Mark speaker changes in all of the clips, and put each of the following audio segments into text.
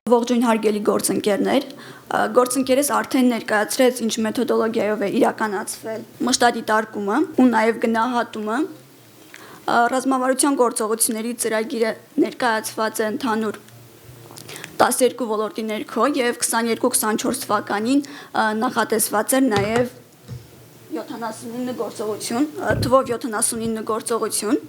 Speaker 1: Ողջույն հարգելի գործընկերներ, գործընկերս արդեն ներկայացրեց ինչ մեթոդոլոգիայով է իրականացվել մշտադիտարկումը ու նաև գնահատումը։ Ռազմավարության գործողությունների ծրագիրը ներկայացված է ընդհանուր 12 ոլորտի ներքո եւ 22-24 թվականին նախատեսված էր նաև 79 գործողություն, թվով 79 գործողություն։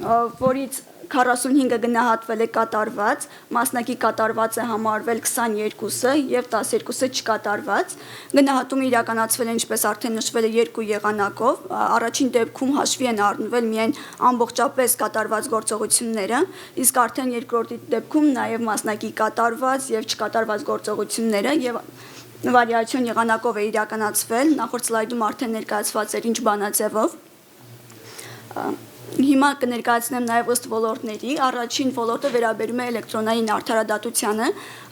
Speaker 1: Որից 45-ը գնահատվել է կատարված, մասնակի կատարված է համարվել 22-ը եւ 12-ը չկատարված։ Գնահատումը իրականացվել է, ինչպես արդեն նշվել է, երկու եղանակով։ Առաջին դեպքում հաշվի են առնվել միայն ամբողջապես կատարված գործողությունները, իսկ արդեն երկրորդի դեպքում նաեւ մասնակի կատարված եւ չկատարված գործողությունները եւ վարիացիոն եղանակով է իրականացվել։ Նախորդ սլայդում արդեն ներկայացված էր ինչ բանաձևով։ Հիմա կներկայացնեմ նաև ըստ ոլորտների։ Առաջին ոլորտը վերաբերում է էլեկտրոնային արդարադատությանը։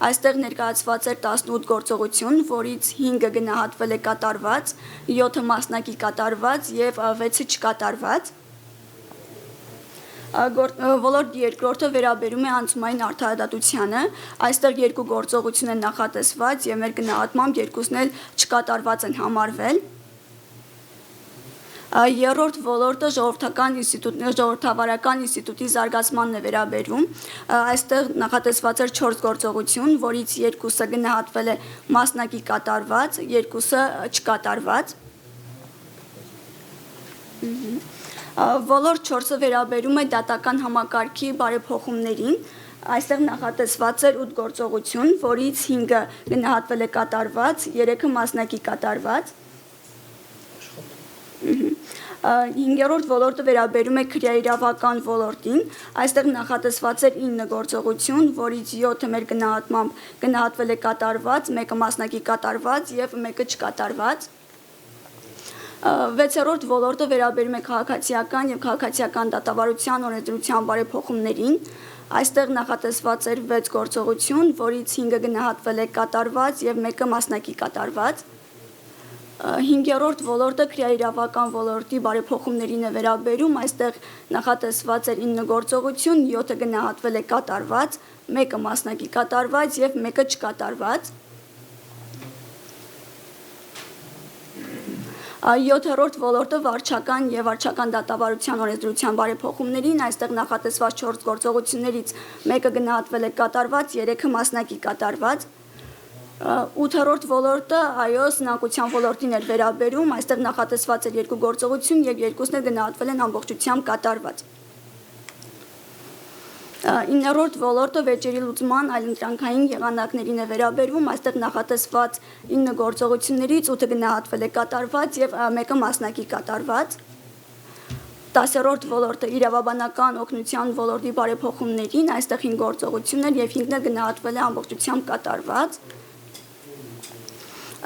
Speaker 1: Այստեղ ներկայացված էր 18 գործողություն, որից 5-ը գնահատվել է կատարված, 7-ը մասնակի կատարված եւ 6-ը չկատարված։ Ոլորտ երկրորդը վերաբերում է անցումային արդարադատությանը։ Այստեղ երկու գործողություն են նախատեսված եւ մեր գնահատմամբ երկուսն էլ չկատարված են համարվել։ Երրորդ ոլորտը ժողովրդավարական ինստիտուտի զարգացմանն է վերաբերում։ Այստեղ նախատեսված էր 4 գործողություն, որից 2-ը գնահատվել է մասնակի կատարված, 2-ը չկատարված։ Ոլորտ 4-ը վերաբերում է դատական համակարգի բարեփոխումներին։ Այստեղ նախատեսված էր 8 գործողություն, որից 5-ը գնահատվել է կատարված, 3-ը մասնակի կատարված։ 5-րդ ոլորտը վերաբերում է քրեաիրավական ոլորտին։ Այստեղ նախատեսված էր 9 գործողություն, որից 7-ը մեր գնահատմամբ գնահատվել է կատարված, 1-ը մասնակի կատարված եւ 1-ը չկատարված։ 6-րդ ոլորտը վերաբերում է քաղաքացիական եւ քաղաքացիական դատավարության օրենսդրության բարեփոխումներին։ Այստեղ նախատեսված էր 6 գործողություն, որից 5-ը գնահատվել է կատարված եւ 1-ը մասնակի կատարված։ 5-րդ ոլորտը քրեաիրավական ոլորտի բարեփոխումներին է վերաբերում, այստեղ նախատեսված էր 9 գործողություն, 7-ը գնահատվել է կատարված, 1-ը մասնակի կատարված եւ 1-ը չկատարված։ 7-րդ ոլորտը վարչական եւ վարչական դատավարության օրենսդրության բարեփոխումներին, այստեղ նախատեսված 4 գործողություններից 1-ը գնահատվել է կատարված, 3-ը մասնակի կատարված։ 8-րդ ոլորտը սնանկության ոլորտին էր վերաբերում, այստեղ նախատեսված էր 2 գործողություն եւ 2-ն էլ գնահատվել են ամբողջությամբ կատարված։ 9-րդ ոլորտը վեճերի լուծման այլընտրանքային եղանակներին է վերաբերում, այստեղ նախատեսված 9 գործողություններից 8-ը գնահատվել է կատարված եւ 1-ը մասնակի կատարված։ 10-րդ ոլորտը իրավաբանական օգնության ոլորտի բարեփոխումներին, այստեղ 5 գործողություններ եւ 5-ն էլ գնահատվել է ամբողջությամբ կատարված։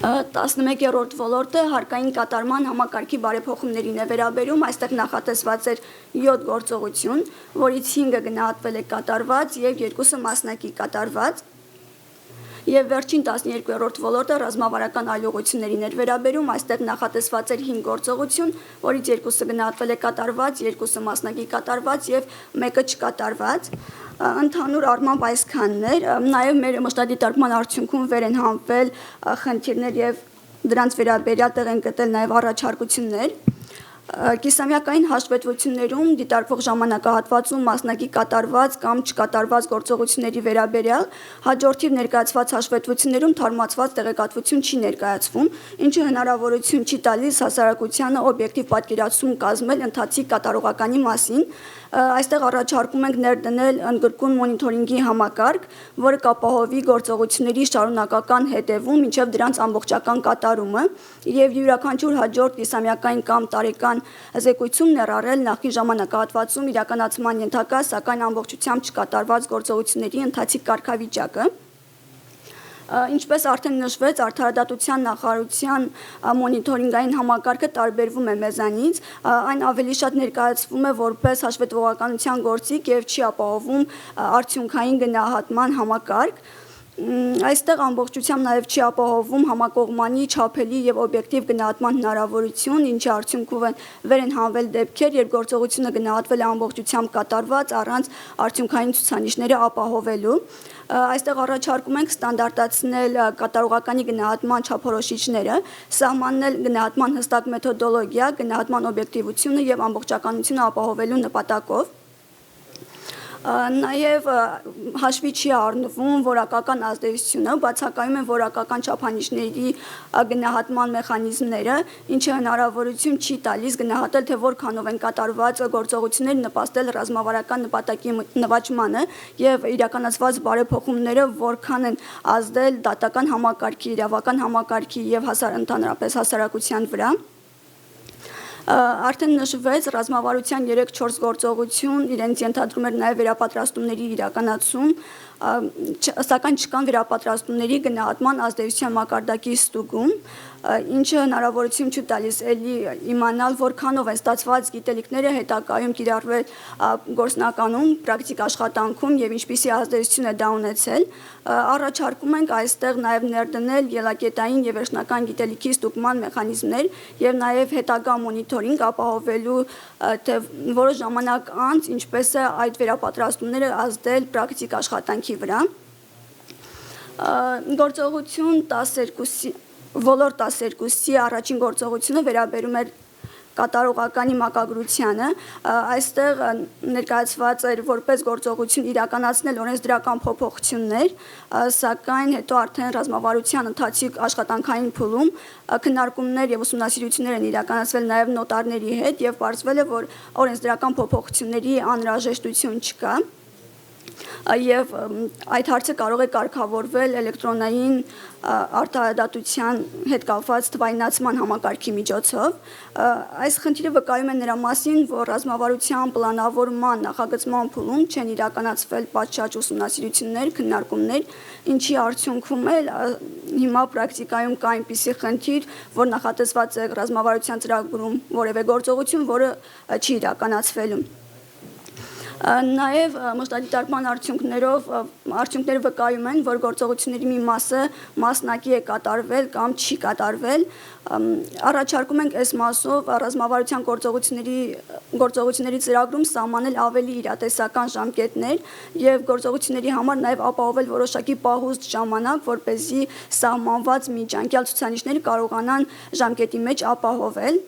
Speaker 1: 11-րդ ոլորտը հարկային կատարման համակարգի բարեփոխումներին է վերաբերում, այստեղ նախատեսված էր 7 գործողություն, որից 5-ը գնահատվել է կատարված եւ 2-ը մասնակի կատարված։ Եվ վերջին 12-րդ ոլորտը ռազմավարական այլ ուղղություններին էր վերաբերում, այստեղ նախատեսված էր 5 գործողություն, որից 2-ը գնահատվել է կատարված, 2-ը մասնակի կատարված եւ 1-ը չկատարված։ Ընդհանուր առմամբ այսքանն էր, նաև մեր մշտադիտարկման արդյունքում վեր են հանվել խնդիրներ եւ դրանց վերաբերյալ տեղ են գտել նաև առաջարկություններ։ Կիսամյակային հաշվետվություններում դիտարկվող ժամանակահատվածում մասնակի կատարված կամ չկատարված գործողությունների վերաբերյալ հաջորդիվ ներկայացված հաշվետվություններում թարմացված տեղեկատվություն չի ներկայացվում, ինչը հնարավորություն չի տալիս հասարակությանը օբյեկտիվ պատկերացում կազմել ընթացիկ կատարողականի մասին։ Այստեղ առաջարկում ենք ներդնել ընդգրկուն մոնիթորինգի համակարգ, որը կապահովի գործողությունների շարունակական հետևում մինչև դրանց ամբողջական կատարումը եւ յուրաքանչյուր հաջորդ կիսամյակային կամ տարեկան զեկույցում ներառել նախկին ժամանակահատվածում իրականացման ենթակա, սակայն ամբողջությամբ չկատարված գործողությունների ընթացիկ կարգավիճակը։ Ինչպես արդեն նշվեց, արդարադատության նախարարության մոնիթորինգային համակարգը տարբերվում է մեզանից, այն ավելի շատ ներկայացվում է որպես հաշվետվողականության գործիք եւ չի ապահովում արդյունքային գնահատման համակարգ։ Այստեղ ամբողջությամբ նաև չի ապահովում համակողմանի չափելի եւ օբյեկտիվ գնահատման հնարավորություն, ինչի արդյունքում վեր են հանվել դեպքեր, երբ գործողությունը գնահատվել է ամբողջությամբ կատարված առանց արդյունքային ցուցանիշները ապահովելու։ Այստեղ առաջարկում ենք ստանդարտացնել կատարողականի գնահատման չափորոշիչները, սահմաննել գնահատման հստակ մեթոդոլոգիա, գնահատման օբյեկտիվությունը եւ ամբողջականությունը ապահովելու նպատակով։ Նաև հաշվի չի առնվում որակական ազդեցությունը, բացակայում են որակական չափանիշների գնահատման մեխանիզմները, ինչը հնարավորություն չի տալիս գնահատել, թե որքանով են կատարված գործողությունները նպաստել ռազմավարական նպատակի նվաճմանը եւ իրականացված բարեփոխումները որքան են ազդել դատական համակարգի, իրավական համակարգի եւ ընդհանրապես հասարակության վրա։ Արդեն նշվեց ռազմավարության 3-4 գործողություն, իրենց ենթադրում էր նաև վերապատրաստումների իրականացում, սակայն չկան վերապատրաստումների գնահատման ազդեցության մակարդակի ստուգում, ինչը հնարավորություն չի տալիս էլի իմանալ որքանով են ստացված գիտելիքները հետագայում կիրառվել գործնականում, պրակտիկ աշխատանքում եւ ինչպիսի ազդեցություն է դա ունեցել։ Առաջարկում ենք այստեղ նաև ներդնել ելակետային եւ վերջնական գիտելիքի ստուգման մեխանիզմներ եւ նաև հետագա մոնիթորինգ ապահովելու թե որոշ ժամանակ անց ինչպես է այդ վերապատրաստումները ազդել պրակտիկ աշխատանքի վրա։ Գործողություն 12-ի ոլորտ 12-ի առաջին գործողությունը վերաբերում էր կատարողականի մակագրությանը, այստեղ ներկայացված էր որպես գործողություն իրականացնել օրենսդրական փոփոխություններ, սակայն հետո արդեն ռազմավարության ընթացիկ աշխատանքային փուլում քննարկումներ եւ ուսումնասիրություններ են իրականացվել նաեւ նոտարների հետ եւ պարզվել է, որ օրենսդրական փոփոխությունների անհրաժեշտություն չկա։ Եվ այդ հարցը կարող է կարգավորվել էլեկտրոնային արտահայտության հետ կապված թվայնացման համակարգի միջոցով։ Այս խնդիրը վկայում է նրա մասին, որ ռազմավարության պլանավորման նախագծման փուլում չեն իրականացվել պատշաճ ուսումնասիրություններ, քննարկումներ, ինչի արդյունքում էլ հիմա պրակտիկայում կա այնպիսի խնդիր, որ նախատեսված է ռազմավարության ծրագրում որևէ գործողություն, որը չի իրականացվելու։ Նաև մշտադիտարկման արդյունքները վկայում են, որ գործողությունների մի մասը մասնակի է կատարվել կամ չի կատարվել։ Առաջարկում ենք այս մասով ռազմավարության գործողությունների ծրագրում սահմանել ավելի իրատեսական ժամկետներ եւ գործողությունների համար նաև ապահովել որոշակի պահուստ ժամանակ, որպեսզի սահմանված միջանկյալ ցուցանիշները կարողանան ժամկետի մեջ ապահովել։